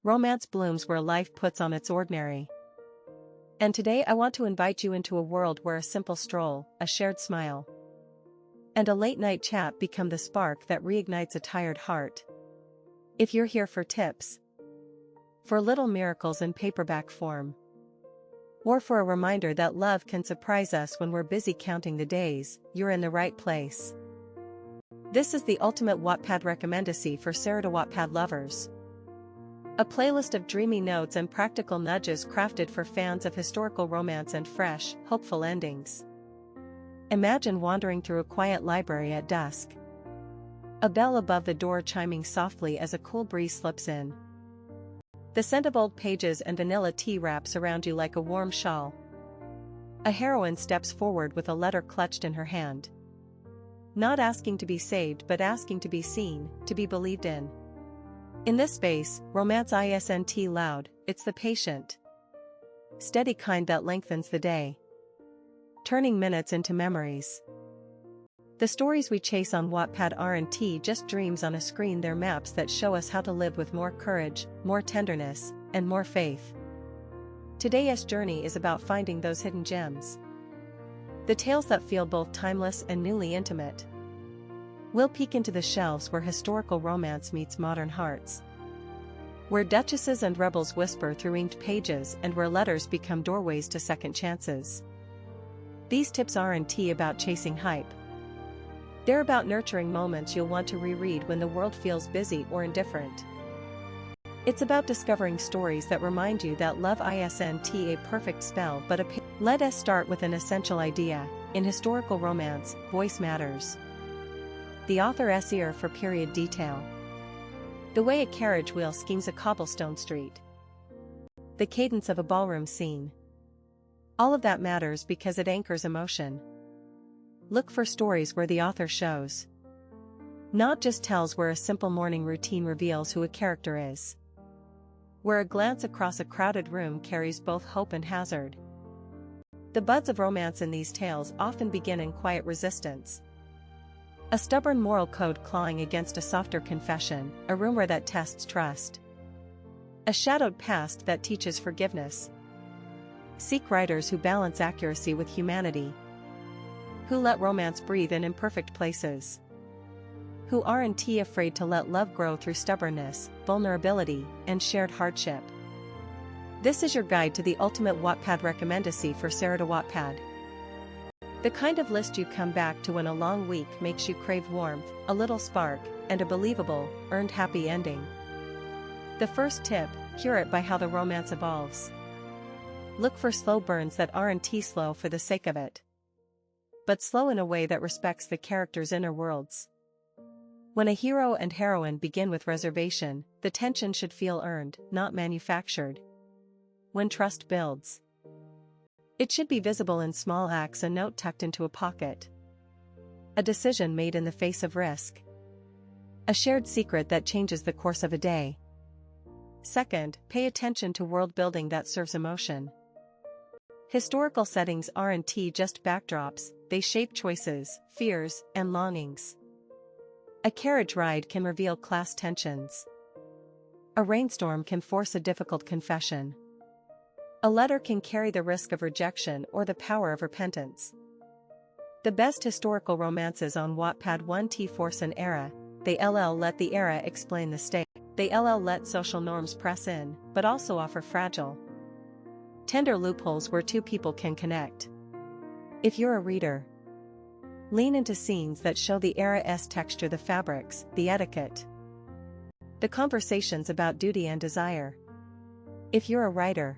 Romance blooms where life puts on its ordinary. And today I want to invite you into a world where a simple stroll, a shared smile, and a late-night chat become the spark that reignites a tired heart. If you're here for tips, for little miracles in paperback form, or for a reminder that love can surprise us when we're busy counting the days, you're in the right place. This is the ultimate Wattpad recommendacy for ceritawattpad lovers. A playlist of dreamy notes and practical nudges crafted for fans of historical romance and fresh, hopeful endings. Imagine wandering through a quiet library at dusk. A bell above the door chiming softly as a cool breeze slips in. The scent of old pages and vanilla tea wraps around you like a warm shawl. A heroine steps forward with a letter clutched in her hand. Not asking to be saved but asking to be seen, to be believed in. In this space, romance isn't loud, it's the patient, steady kind that lengthens the day, turning minutes into memories. The stories we chase on Wattpad aren't just dreams on a screen, they're maps that show us how to live with more courage, more tenderness, and more faith. Today's journey is about finding those hidden gems. The tales that feel both timeless and newly intimate. We'll peek into the shelves where historical romance meets modern hearts. Where duchesses and rebels whisper through inked pages and where letters become doorways to second chances. These tips aren't about chasing hype. They're about nurturing moments you'll want to reread when the world feels busy or indifferent. It's about discovering stories that remind you that love isn't a perfect spell but a Let us start with an essential idea. In historical romance, voice matters. The author's ear for period detail. The way a carriage wheel schemes a cobblestone street. The cadence of a ballroom scene. All of that matters because it anchors emotion. Look for stories where the author shows, not just tells, where a simple morning routine reveals who a character is. Where a glance across a crowded room carries both hope and hazard. The buds of romance in these tales often begin in quiet resistance. A stubborn moral code clawing against a softer confession, a rumor that tests trust. A shadowed past that teaches forgiveness. Seek writers who balance accuracy with humanity. Who let romance breathe in imperfect places. Who aren't afraid to let love grow through stubbornness, vulnerability, and shared hardship. This is your guide to the ultimate Wattpad recommendacy for ceritawattpad. The kind of list you come back to when a long week makes you crave warmth, a little spark, and a believable, earned happy ending. The first tip, curate by how the romance evolves. Look for slow burns that aren't slow for the sake of it, but slow in a way that respects the character's inner worlds. When a hero and heroine begin with reservation, the tension should feel earned, not manufactured. When trust builds, it should be visible in small acts, a note tucked into a pocket, a decision made in the face of risk, a shared secret that changes the course of a day. Second, pay attention to world building that serves emotion. Historical settings aren't just backdrops, they shape choices, fears, and longings. A carriage ride can reveal class tensions. A rainstorm can force a difficult confession. A letter can carry the risk of rejection or the power of repentance. The best historical romances on Wattpad 1T force an era, they let the era explain the state. They let social norms press in, but also offer fragile, tender loopholes where two people can connect. If you're a reader, lean into scenes that show the era's texture, the fabrics, the etiquette, the conversations about duty and desire. If you're a writer,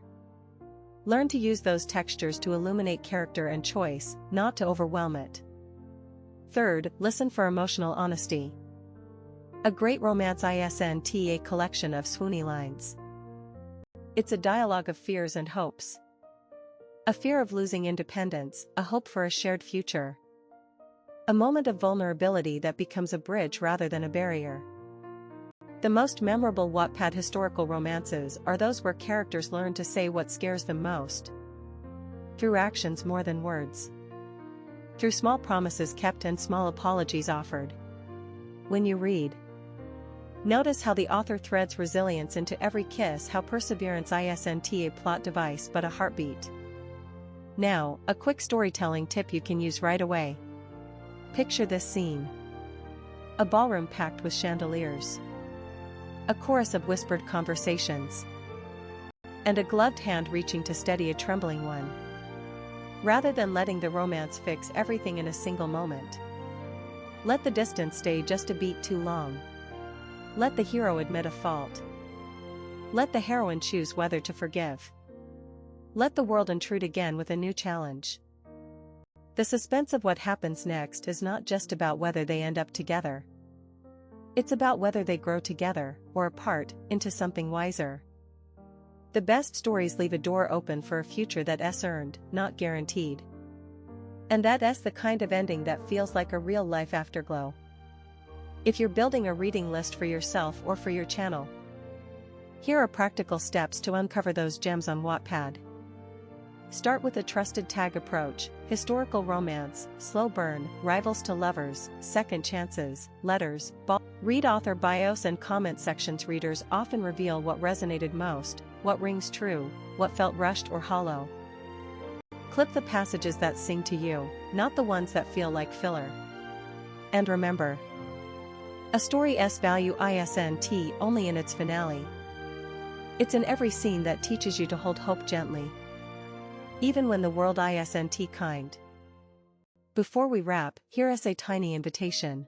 learn to use those textures to illuminate character and choice, not to overwhelm it. Third, listen for emotional honesty. A great romance isn't a collection of swoony lines. It's a dialogue of fears and hopes. A fear of losing independence, a hope for a shared future. A moment of vulnerability that becomes a bridge rather than a barrier. The most memorable Wattpad historical romances are those where characters learn to say what scares them most. Through actions more than words. Through small promises kept and small apologies offered. When you read, Notice how the author threads resilience into every kiss, how perseverance isn't a plot device but a heartbeat. Now, a quick storytelling tip you can use right away. Picture this scene. A ballroom packed with chandeliers. A chorus of whispered conversations. And a gloved hand reaching to steady a trembling one. Rather than letting the romance fix everything in a single moment, let the distance stay just a beat too long. Let the hero admit a fault. Let the heroine choose whether to forgive. Let the world intrude again with a new challenge. The suspense of what happens next is not just about whether they end up together. It's about whether they grow together, or apart, into something wiser. The best stories leave a door open for a future that's earned, not guaranteed. And that's the kind of ending that feels like a real-life afterglow. If you're building a reading list for yourself or for your channel, here are practical steps to uncover those gems on Wattpad. Start with a trusted tag approach: historical romance, slow burn, rivals to lovers, second chances, letters, Read author bios and comment sections. Readers often reveal what resonated most, what rings true, what felt rushed or hollow. Clip the passages that sing to you, not the ones that feel like filler. And remember, a story's value isn't only in its finale. It's in every scene that teaches you to hold hope gently, even when the world isn't kind. Before we wrap, here's a tiny invitation.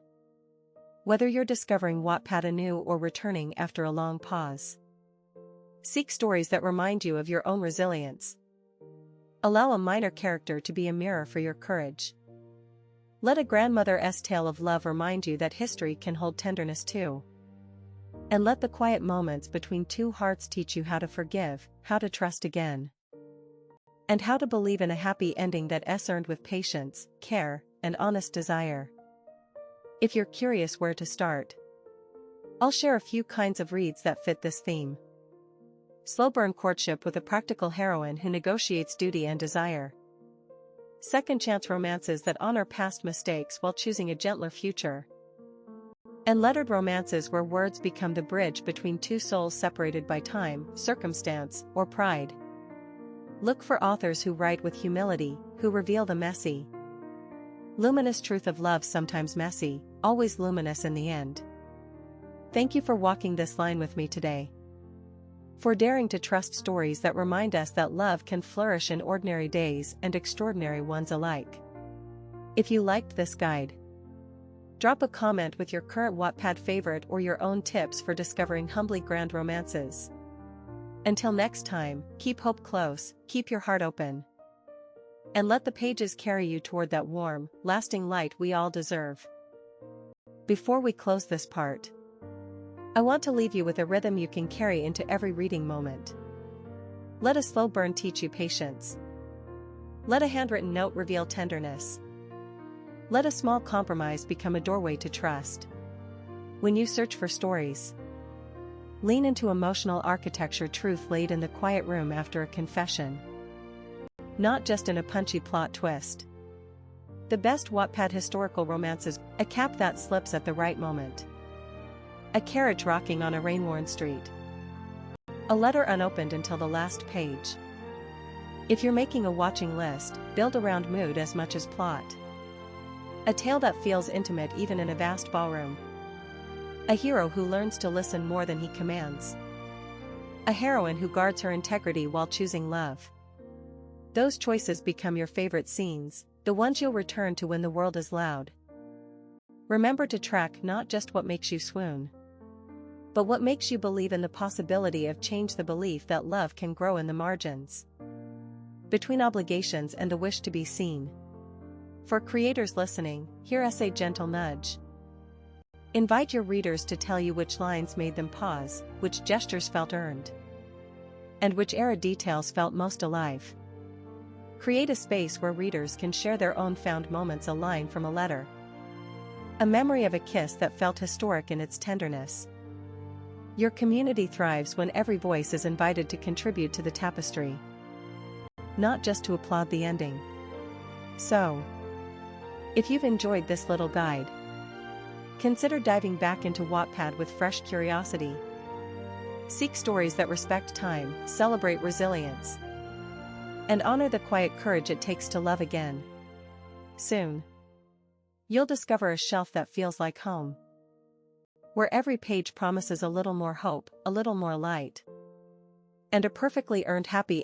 Whether you're discovering Wattpad anew or returning after a long pause, seek stories that remind you of your own resilience. Allow a minor character to be a mirror for your courage. Let a grandmother's tale of love remind you that history can hold tenderness too. And let the quiet moments between two hearts teach you how to forgive, how to trust again, and how to believe in a happy ending that's earned with patience, care, and honest desire. If you're curious where to start, I'll share a few kinds of reads that fit this theme. Slow burn courtship with a practical heroine who negotiates duty and desire. Second chance romances that honor past mistakes while choosing a gentler future. And lettered romances where words become the bridge between two souls separated by time, circumstance, or pride. Look for authors who write with humility, who reveal the messy, luminous truth of love, sometimes messy, always luminous in the end. Thank you for walking this line with me today. For daring to trust stories that remind us that love can flourish in ordinary days and extraordinary ones alike. If you liked this guide, drop a comment with your current Wattpad favorite or your own tips for discovering humbly grand romances. Until next time, keep hope close, keep your heart open, and let the pages carry you toward that warm, lasting light we all deserve. Before we close this part, I want to leave you with a rhythm you can carry into every reading moment. Let a slow burn teach you patience. Let a handwritten note reveal tenderness. Let a small compromise become a doorway to trust. When you search for stories, lean into emotional architecture, truth laid in the quiet room after a confession, not just in a punchy plot twist. The best Wattpad historical romances: a cap that slips at the right moment, a carriage rocking on a rain-worn street, a letter unopened until the last page. If you're making a watching list, build around mood as much as plot. A tale that feels intimate even in a vast ballroom. A hero who learns to listen more than he commands. A heroine who guards her integrity while choosing love. Those choices become your favorite scenes, the ones you'll return to when the world is loud. Remember to track not just what makes you swoon, but what makes you believe in the possibility of change, the belief that love can grow in the margins, between obligations and the wish to be seen. For creators listening, here's a gentle nudge. Invite your readers to tell you which lines made them pause, which gestures felt earned, and which era details felt most alive. Create a space where readers can share their own found moments, a line from a letter, a memory of a kiss that felt historic in its tenderness. Your community thrives when every voice is invited to contribute to the tapestry, not just to applaud the ending. So, if you've enjoyed this little guide, Consider diving back into Wattpad with fresh curiosity. Seek stories that respect time, celebrate resilience, and honor the quiet courage it takes to love again. Soon, you'll discover a shelf that feels like home, where every page promises a little more hope, a little more light, and a perfectly earned happy